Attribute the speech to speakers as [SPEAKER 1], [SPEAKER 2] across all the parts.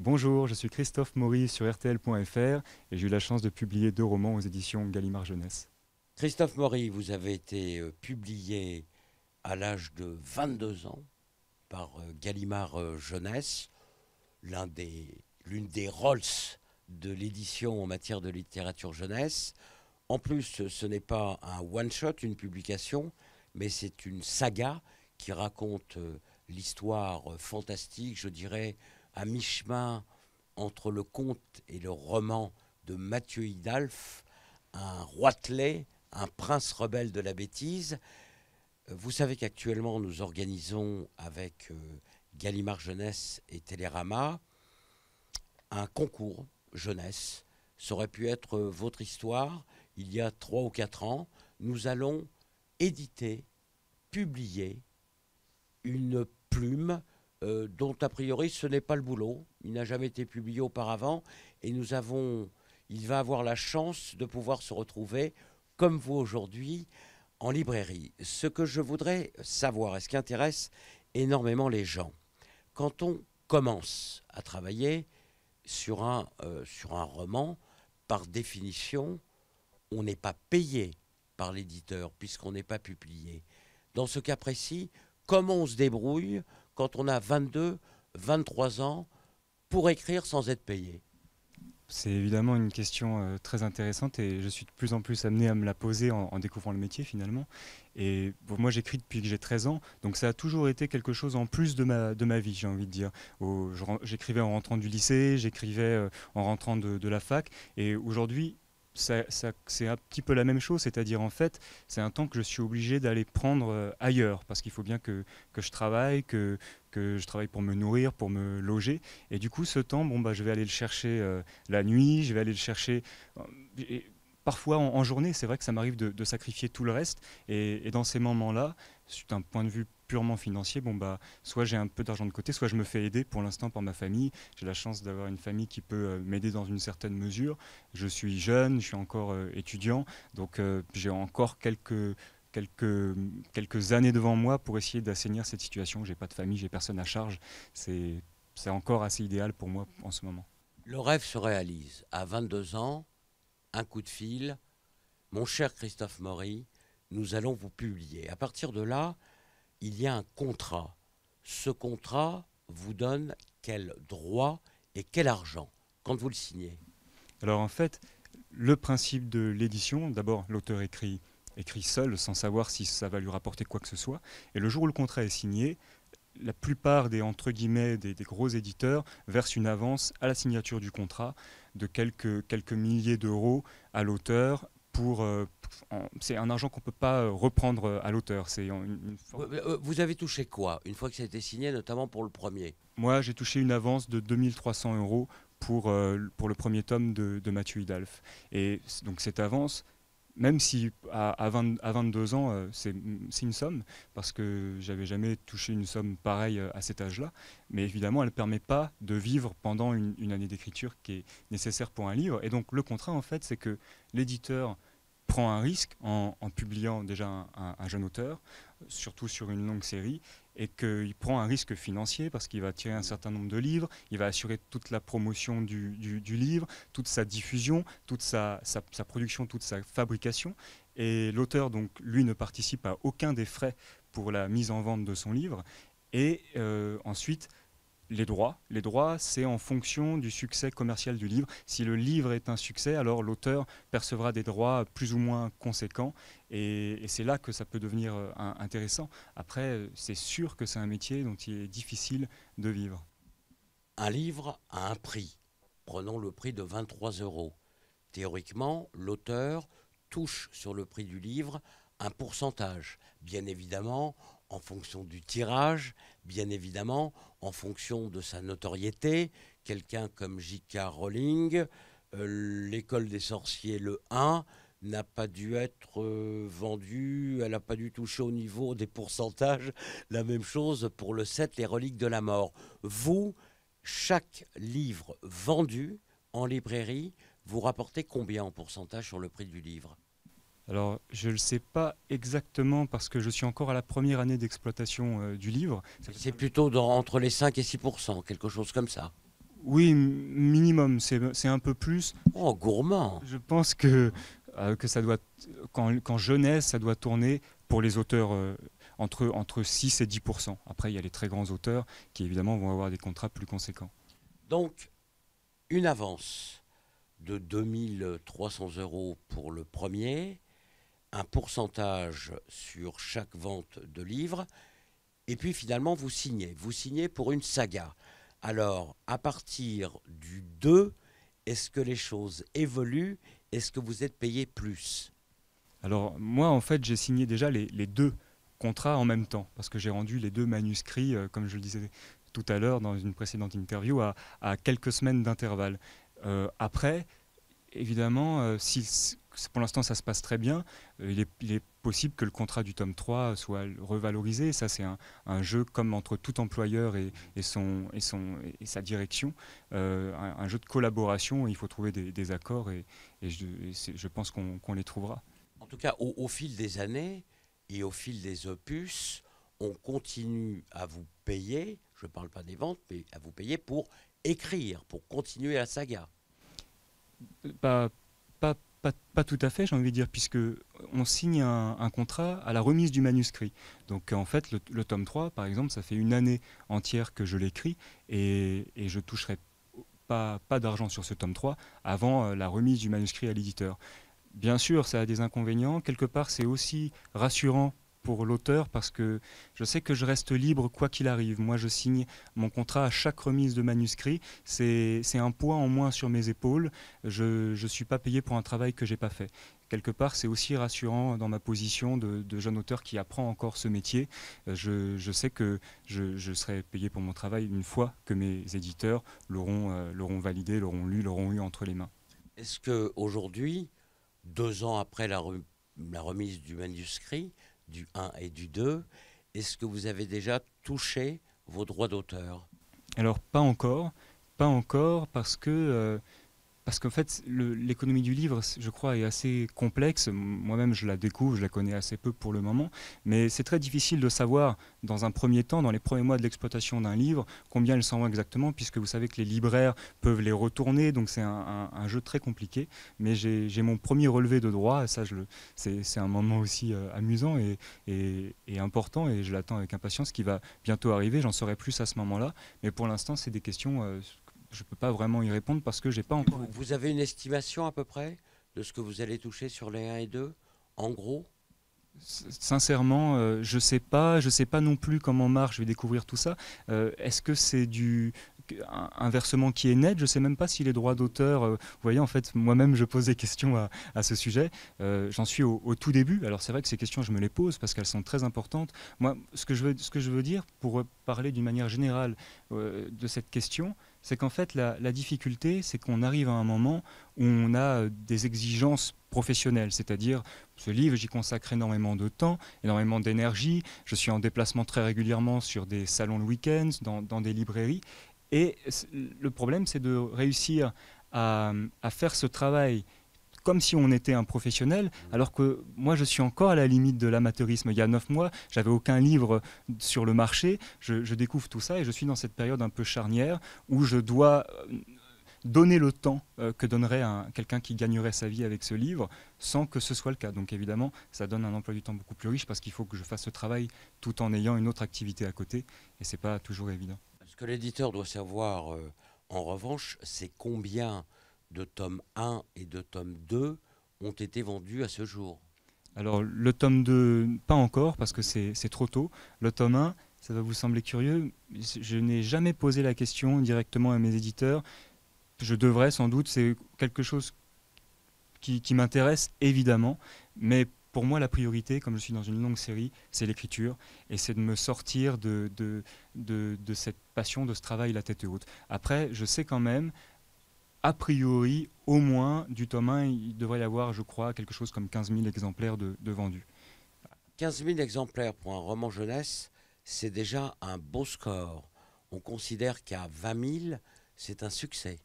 [SPEAKER 1] Bonjour, je suis Christophe Maury sur RTL.fr et j'ai eu la chance de publier 2 romans aux éditions Gallimard Jeunesse.
[SPEAKER 2] Christophe Maury, vous avez été publié à l'âge de 22 ans par Gallimard Jeunesse, l'une des Rolls de l'édition en matière de littérature jeunesse. En plus, ce n'est pas un one-shot, une publication, mais c'est une saga qui raconte l'histoire fantastique, je dirais, à mi-chemin entre le conte et le roman de Mathieu Hidalph, un roitelet, un prince rebelle de la bêtise. Vous savez qu'actuellement, nous organisons avec Gallimard Jeunesse et Télérama un concours jeunesse. Ça aurait pu être votre histoire il y a 3 ou 4 ans. Nous allons éditer, publier une plume dont a priori ce n'est pas le boulot. Il n'a jamais été publié auparavant et il va avoir la chance de pouvoir se retrouver comme vous aujourd'hui en librairie. Ce que je voudrais savoir et ce qui intéresse énormément les gens, quand on commence à travailler sur un roman, par définition, on n'est pas payé par l'éditeur puisqu'on n'est pas publié. Dans ce cas précis, comment on se débrouille quand on a 22, 23 ans pour écrire sans être payé?
[SPEAKER 1] C'est évidemment une question très intéressante et je suis de plus en plus amené à me la poser en découvrant le métier finalement. Et bon, moi j'écris depuis que j'ai 13 ans, donc ça a toujours été quelque chose en plus de ma vie, j'ai envie de dire. J'écrivais en rentrant du lycée, j'écrivais en rentrant de la fac, et aujourd'hui c'est un petit peu la même chose, c'est-à-dire en fait, c'est un temps que je suis obligé d'aller prendre ailleurs, parce qu'il faut bien que je travaille, que je travaille pour me nourrir, pour me loger, et du coup ce temps, bon, bah, je vais aller le chercher la nuit, je vais aller le chercher... euh, et parfois en journée, c'est vrai que ça m'arrive de sacrifier tout le reste, et dans ces moments-là, d'un point de vue purement financier, bon bah, soit j'ai un peu d'argent de côté, soit je me fais aider pour l'instant par ma famille. J'ai la chance d'avoir une famille qui peut m'aider dans une certaine mesure. Je suis jeune, je suis encore étudiant, donc j'ai encore quelques années devant moi pour essayer d'assainir cette situation. J'ai pas de famille, j'ai personne à charge. C'est, c'est encore assez idéal pour moi en ce moment.
[SPEAKER 2] Le rêve se réalise. À 22 ans, un coup de fil, mon cher Christophe Maury, nous allons vous publier. À partir de là, il y a un contrat. Ce contrat vous donne quel droit et quel argent quand vous le signez?
[SPEAKER 1] Alors en fait, le principe de l'édition, d'abord l'auteur écrit seul sans savoir si ça va lui rapporter quoi que ce soit. Et le jour où le contrat est signé, la plupart des entre guillemets des gros éditeurs versent une avance à la signature du contrat de quelques milliers d'euros à l'auteur pour c'est un argent qu'on ne peut pas reprendre à l'auteur. C'est une forme...
[SPEAKER 2] Vous avez touché quoi une fois que ça a été signé, notamment pour le premier?
[SPEAKER 1] Moi, j'ai touché une avance de 2 300 € pour le premier tome de Mathieu Hidalph. Et donc cette avance, même si à 22 ans, c'est une somme, parce que j'avais jamais touché une somme pareille à cet âge-là, mais évidemment, elle ne permet pas de vivre pendant une année d'écriture qui est nécessaire pour un livre. Et donc le contrat, en fait, c'est que l'éditeur prend un risque en publiant déjà un jeune auteur, surtout sur une longue série, et qu'il prend un risque financier parce qu'il va tirer un certain nombre de livres, il va assurer toute la promotion du livre, toute sa diffusion, toute sa production, toute sa fabrication. Et l'auteur, donc, lui, ne participe à aucun des frais pour la mise en vente de son livre. Et ensuite, les droits, c'est en fonction du succès commercial du livre. Si le livre est un succès, alors l'auteur percevra des droits plus ou moins conséquents. Et c'est là que ça peut devenir intéressant. Après, c'est sûr que c'est un métier dont il est difficile de vivre.
[SPEAKER 2] Un livre a un prix. Prenons le prix de 23 euros. Théoriquement, l'auteur touche sur le prix du livre un pourcentage. Bien évidemment, en fonction du tirage, bien évidemment, en fonction de sa notoriété. Quelqu'un comme J.K. Rowling, L'école des sorciers, le 1, n'a pas dû être vendu, elle n'a pas dû toucher au niveau des pourcentages. La même chose pour le 7, Les reliques de la mort. Vous, chaque livre vendu en librairie, vous rapportez combien en pourcentage sur le prix du livre?
[SPEAKER 1] Alors, je ne le sais pas exactement parce que je suis encore à la première année d'exploitation du livre. Ça fait
[SPEAKER 2] C'est
[SPEAKER 1] pas-
[SPEAKER 2] plutôt entre les 5 et 6%, quelque chose comme ça.
[SPEAKER 1] Oui, minimum, c'est un peu plus.
[SPEAKER 2] Oh, gourmand.
[SPEAKER 1] Je pense que ça doit, quand jeunesse, ça doit tourner pour les auteurs entre 6 et 10%. Après, il y a les très grands auteurs qui, évidemment, vont avoir des contrats plus conséquents.
[SPEAKER 2] Donc, une avance de 2 300 € pour le premier, un pourcentage sur chaque vente de livres, et puis finalement vous signez. Vous signez pour une saga. Alors, à partir du 2, est-ce que les choses évoluent? Est-ce que vous êtes payé plus?
[SPEAKER 1] Alors, moi, en fait, j'ai signé déjà les deux contrats en même temps, parce que j'ai rendu les deux manuscrits, comme je le disais tout à l'heure dans une précédente interview, à quelques semaines d'intervalle. Après, évidemment, si pour l'instant ça se passe très bien, il est possible que le contrat du tome 3 soit revalorisé. Ça, c'est un jeu comme entre tout employeur et sa direction, un jeu de collaboration. Il faut trouver des accords je pense qu'on les trouvera.
[SPEAKER 2] En tout cas, au fil des années et au fil des opus, on continue à vous payer, je ne parle pas des ventes, mais à vous payer pour écrire, pour continuer la saga.
[SPEAKER 1] Pas, pas tout à fait, j'ai envie de dire, puisque on signe un contrat à la remise du manuscrit. Donc en fait, le tome 3, par exemple, ça fait une année entière que je l'écris et je toucherai pas d'argent sur ce tome 3 avant la remise du manuscrit à l'éditeur. Bien sûr, ça a des inconvénients. Quelque part, c'est aussi rassurant pour l'auteur parce que je sais que je reste libre quoi qu'il arrive. Moi, je signe mon contrat à chaque remise de manuscrit. C'est un poids en moins sur mes épaules. Je ne suis pas payé pour un travail que j'ai pas fait. Quelque part, c'est aussi rassurant dans ma position de jeune auteur qui apprend encore ce métier. Je sais que je serai payé pour mon travail une fois que mes éditeurs l'auront validé, l'auront lu, l'auront eu entre les mains.
[SPEAKER 2] Est-ce que aujourd'hui, 2 ans après la remise du manuscrit, du 1 et du 2, est-ce que vous avez déjà touché vos droits d'auteur?
[SPEAKER 1] Alors pas encore parce qu'en fait l'économie du livre, je crois, est assez complexe. Moi-même je la découvre, je la connais assez peu pour le moment, mais c'est très difficile de savoir dans un premier temps, dans les premiers mois de l'exploitation d'un livre, combien il s'en vend exactement, puisque vous savez que les libraires peuvent les retourner, donc c'est un jeu très compliqué. Mais j'ai mon premier relevé de droit, et ça c'est un moment aussi amusant et important, et je l'attends avec impatience, qui va bientôt arriver. J'en saurai plus à ce moment-là. Mais pour l'instant, c'est des questions, je ne peux pas vraiment y répondre parce que j'ai pas encore.
[SPEAKER 2] Vous avez une estimation à peu près de ce que vous allez toucher sur les 1 et 2, en gros?
[SPEAKER 1] Sincèrement, je sais pas non plus comment marche. Je vais découvrir tout ça. Est-ce que c'est un versement qui est net? Je sais même pas si les droits d'auteur. Vous voyez, en fait, moi-même, je pose des questions à ce sujet. J'en suis au tout début. Alors c'est vrai que ces questions, je me les pose parce qu'elles sont très importantes. Moi, ce que je veux dire, pour parler d'une manière générale de cette question, c'est qu'en fait, la difficulté, c'est qu'on arrive à un moment où on a des exigences professionnelles, c'est-à-dire ce livre, j'y consacre énormément de temps, énormément d'énergie, je suis en déplacement très régulièrement sur des salons le week-end, dans des librairies, et le problème, c'est de réussir à faire ce travail comme si on était un professionnel, alors que moi je suis encore à la limite de l'amateurisme. Il y a 9 mois, j'avais aucun livre sur le marché, je découvre tout ça et je suis dans cette période un peu charnière où je dois donner le temps que donnerait quelqu'un qui gagnerait sa vie avec ce livre sans que ce soit le cas. Donc évidemment, ça donne un emploi du temps beaucoup plus riche parce qu'il faut que je fasse ce travail tout en ayant une autre activité à côté et c'est pas toujours évident.
[SPEAKER 2] Ce que l'éditeur doit savoir, en revanche, c'est combien de tomes 1 et de tomes 2 ont été vendus à ce jour.
[SPEAKER 1] Alors le tome 2, pas encore parce que c'est trop tôt. Le tome 1, ça va vous sembler curieux, je n'ai jamais posé la question directement à mes éditeurs. Je devrais sans doute, c'est quelque chose qui m'intéresse évidemment, mais pour moi la priorité, comme je suis dans une longue série, c'est l'écriture et c'est de me sortir de cette passion, de ce travail la tête haute. Après, je sais quand même, a priori, au moins du tome 1, il devrait y avoir, je crois, quelque chose comme 15 000 exemplaires de vendus.
[SPEAKER 2] 15 000 exemplaires pour un roman jeunesse, c'est déjà un beau score. On considère qu'à 20 000, c'est un succès.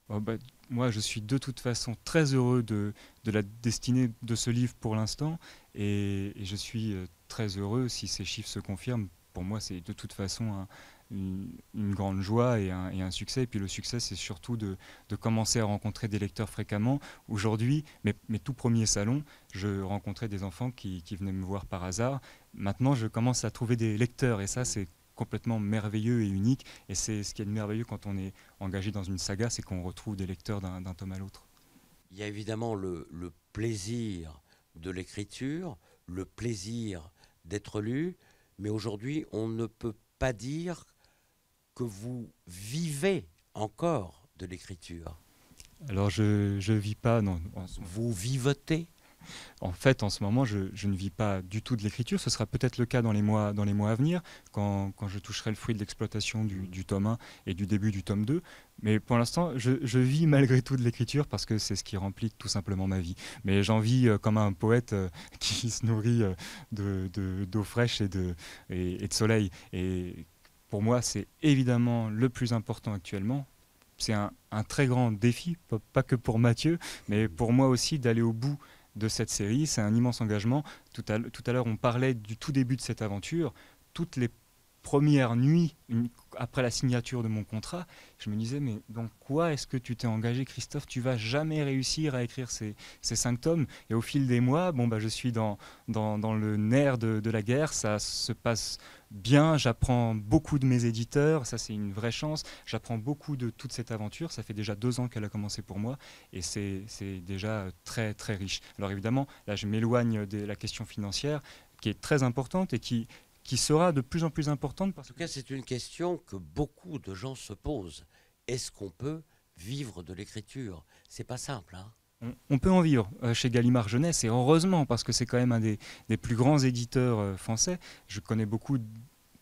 [SPEAKER 1] Oh, bah, moi, je suis de toute façon très heureux de la destinée de ce livre pour l'instant et je suis très heureux si ces chiffres se confirment. Pour moi, c'est de toute façon une grande joie et un succès. Et puis le succès, c'est surtout de commencer à rencontrer des lecteurs fréquemment. Aujourd'hui, mes tout premiers salons, je rencontrais des enfants qui venaient me voir par hasard. Maintenant, je commence à trouver des lecteurs et ça, c'est complètement merveilleux et unique. Et c'est ce qui est merveilleux quand on est engagé dans une saga, c'est qu'on retrouve des lecteurs d'un tome à l'autre.
[SPEAKER 2] Il y a évidemment le plaisir de l'écriture, le plaisir d'être lu, mais aujourd'hui, on ne peut pas dire que vous vivez encore de l'écriture.
[SPEAKER 1] Alors je vis pas, non,
[SPEAKER 2] Vous vivotez.
[SPEAKER 1] en fait, en ce moment, je ne vis pas du tout de l'écriture. Ce sera peut-être le cas dans les mois à venir, quand je toucherai le fruit de l'exploitation du tome 1 et du début du tome 2. Mais pour l'instant, je vis malgré tout de l'écriture parce que c'est ce qui remplit tout simplement ma vie. Mais j'en vis comme un poète qui se nourrit d'eau fraîche et de soleil. Et pour moi, c'est évidemment le plus important actuellement. C'est un très grand défi, pas que pour Mathieu, mais pour moi aussi d'aller au bout de cette série. C'est un immense engagement. Tout à l'heure, on parlait du tout début de cette aventure. Toutes les premières nuits, après la signature de mon contrat, je me disais, mais dans quoi est-ce que tu t'es engagé, Christophe? Tu vas jamais réussir à écrire ces 5 tomes. Et au fil des mois, bon, bah, je suis dans le nerf de la guerre. Ça se passe bien. J'apprends beaucoup de mes éditeurs. Ça, c'est une vraie chance. J'apprends beaucoup de toute cette aventure. Ça fait déjà 2 ans qu'elle a commencé pour moi. Et c'est déjà très, très riche. Alors évidemment, là, je m'éloigne de la question financière, qui est très importante et qui sera de plus en plus importante.
[SPEAKER 2] En tout cas, c'est une question que beaucoup de gens se posent. Est-ce qu'on peut vivre de l'écriture? C'est pas simple, hein?
[SPEAKER 1] On peut en vivre chez Gallimard Jeunesse, et heureusement, parce que c'est quand même un des plus grands éditeurs français. Je connais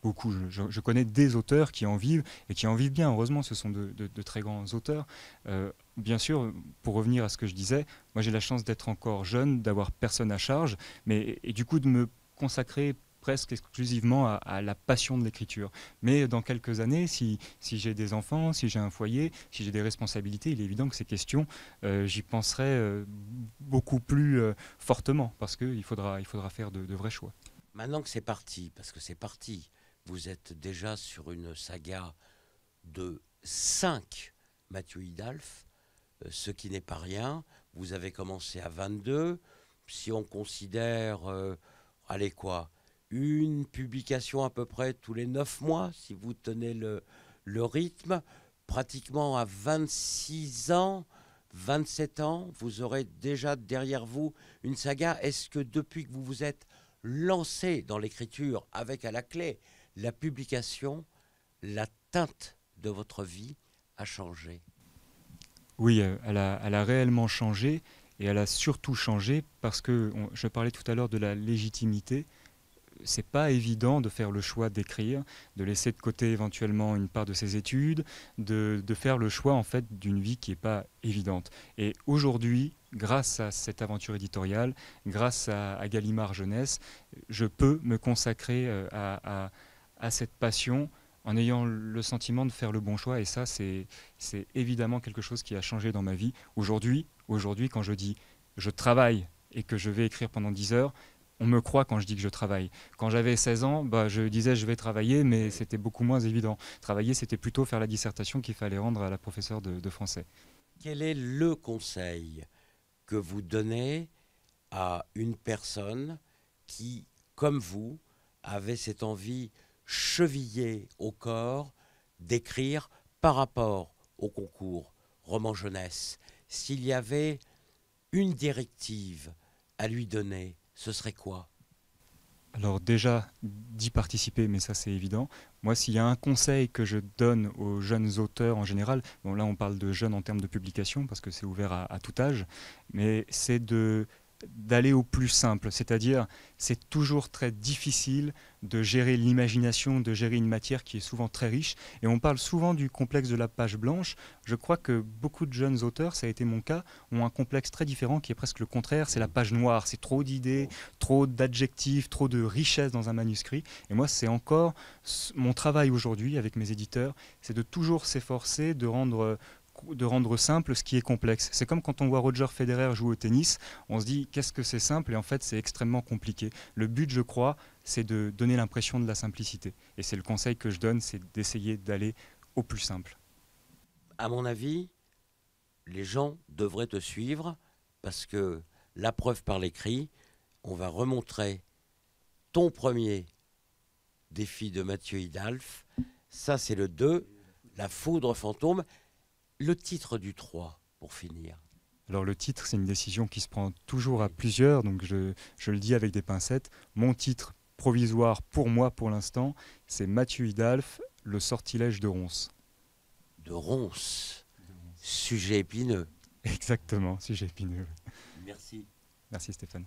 [SPEAKER 1] je connais des auteurs qui en vivent et qui en vivent bien. Heureusement, ce sont de très grands auteurs. Bien sûr, pour revenir à ce que je disais, moi j'ai la chance d'être encore jeune, d'avoir personne à charge, et du coup de me consacrer presque exclusivement à la passion de l'écriture. Mais dans quelques années, si j'ai des enfants, si j'ai un foyer, si j'ai des responsabilités, il est évident que ces questions, j'y penserai beaucoup plus fortement, parce qu'il faudra faire de vrais choix.
[SPEAKER 2] Maintenant que c'est parti, parce que c'est parti, vous êtes déjà sur une saga de 5 Mathieu Hidalf, ce qui n'est pas rien. Vous avez commencé à 22. Si on considère, allez quoi, une publication à peu près tous les 9 mois, si vous tenez le rythme, pratiquement à 26 ans, 27 ans, vous aurez déjà derrière vous une saga. Est-ce que depuis que vous vous êtes lancé dans l'écriture avec à la clé la publication, la teinte de votre vie a changé?
[SPEAKER 1] Oui, elle a réellement changé, et elle a surtout changé parce que je parlais tout à l'heure de la légitimité. C'est pas évident de faire le choix d'écrire, de laisser de côté éventuellement une part de ses études, de faire le choix en fait d'une vie qui n'est pas évidente. Et aujourd'hui, grâce à cette aventure éditoriale, grâce à Gallimard Jeunesse, je peux me consacrer à cette passion en ayant le sentiment de faire le bon choix. Et ça, c'est évidemment quelque chose qui a changé dans ma vie. Aujourd'hui, quand je dis je travaille et que je vais écrire pendant 10 heures, on me croit quand je dis que je travaille. Quand j'avais 16 ans, bah, je disais je vais travailler, mais c'était beaucoup moins évident. Travailler, c'était plutôt faire la dissertation qu'il fallait rendre à la professeure de français.
[SPEAKER 2] Quel est le conseil que vous donnez à une personne qui, comme vous, avait cette envie chevillée au corps d'écrire par rapport au concours roman jeunesse? S'il y avait une directive à lui donner, ce serait quoi?
[SPEAKER 1] Alors déjà, d'y participer, mais ça c'est évident. Moi, s'il y a un conseil que je donne aux jeunes auteurs en général, bon là on parle de jeunes en termes de publication, parce que c'est ouvert à tout âge, mais c'est d'aller au plus simple, c'est-à-dire c'est toujours très difficile de gérer l'imagination, de gérer une matière qui est souvent très riche, et on parle souvent du complexe de la page blanche. Je crois que beaucoup de jeunes auteurs, ça a été mon cas, ont un complexe très différent qui est presque le contraire, c'est la page noire, c'est trop d'idées, trop d'adjectifs, trop de richesse dans un manuscrit. Et moi, c'est encore mon travail aujourd'hui avec mes éditeurs, c'est de toujours s'efforcer de rendre de rendre simple ce qui est complexe. C'est comme quand on voit Roger Federer jouer au tennis, on se dit qu'est-ce que c'est simple et en fait c'est extrêmement compliqué. Le but, je crois, c'est de donner l'impression de la simplicité. Et c'est le conseil que je donne, c'est d'essayer d'aller au plus simple.
[SPEAKER 2] À mon avis, les gens devraient te suivre parce que la preuve par l'écrit, on va remontrer ton premier défi de Mathieu Hidalf. Ça, c'est le 2, la foudre fantôme. Le titre du 3, pour finir.
[SPEAKER 1] Alors le titre, c'est une décision qui se prend toujours à plusieurs, donc je le dis avec des pincettes. Mon titre provisoire pour moi pour l'instant, c'est Mathieu Hidalf, le sortilège de Ronce.
[SPEAKER 2] De Ronce. Sujet épineux.
[SPEAKER 1] Exactement, sujet épineux.
[SPEAKER 2] Merci.
[SPEAKER 1] Merci Stéphane.